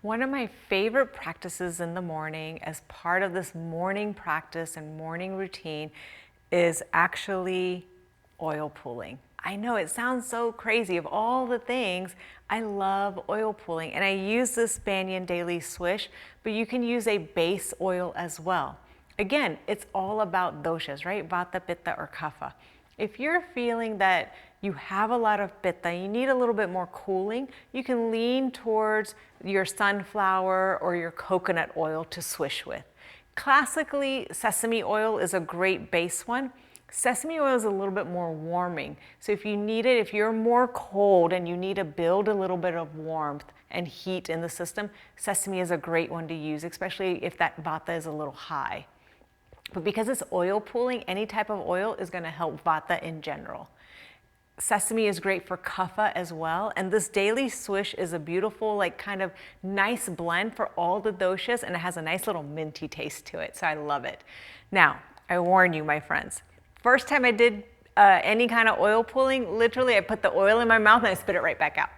One of my favorite practices in the morning as part of this morning practice and morning routine is actually oil pulling. I know it sounds so crazy. Of all the things, I love oil pulling, and I use this Banyan Daily Swish, but you can use a base oil as well. Again, it's all about doshas, right? Vata, Pitta, or Kapha. If you're feeling that you have a lot of Pitta, you need a little bit more cooling, you can lean towards your sunflower or your coconut oil to swish with. Classically, sesame oil is a great base one. Sesame oil is a little bit more warming. So if you need it, if you're more cold and you need to build a little bit of warmth and heat in the system, sesame is a great one to use, especially if that Vata is a little high. But because it's oil pulling, any type of oil is going to help Vata in general. Sesame is great for Kapha as well, and this daily swish is a beautiful, like, kind of nice blend for all the doshas, and it has a nice little minty taste to it, so I love it. Now, I warn you, my friends, first time I did any kind of oil pulling, literally I put the oil in my mouth and I spit it right back out.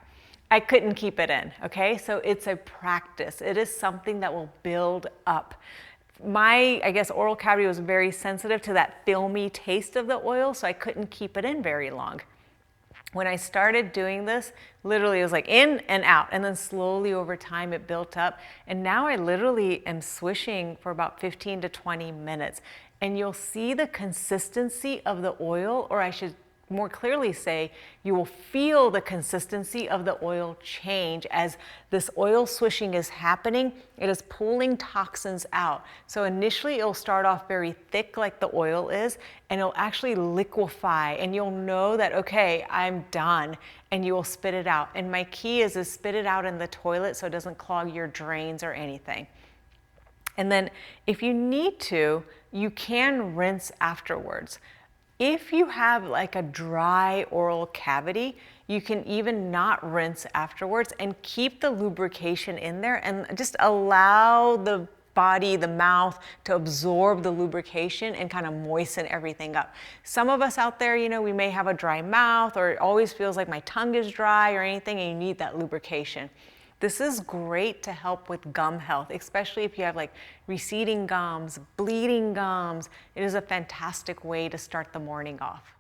I couldn't keep it in, okay? So it's a practice. It is something that will build up. My, I guess, oral cavity was very sensitive to that filmy taste of the oil, so I couldn't keep it in very long. When I started doing this, literally it was like in and out, and then slowly over time it built up, and now I literally am swishing for about 15 to 20 minutes, and you'll see the consistency of the oil, or I should more clearly say, you will feel the consistency of the oil change as this oil swishing is happening. It is pulling toxins out. So initially it'll start off very thick like the oil is, and it'll actually liquefy, and you'll know that, okay, I'm done, and you will spit it out. And my key is to spit it out in the toilet so it doesn't clog your drains or anything. And then if you need to, you can rinse afterwards. If you have like a dry oral cavity, you can even not rinse afterwards and keep the lubrication in there and just allow the body, the mouth, to absorb the lubrication and kind of moisten everything up. Some of us out there, you know, we may have a dry mouth, or it always feels like my tongue is dry or anything, and you need that lubrication. This is great to help with gum health, especially if you have like receding gums, bleeding gums. It is a fantastic way to start the morning off.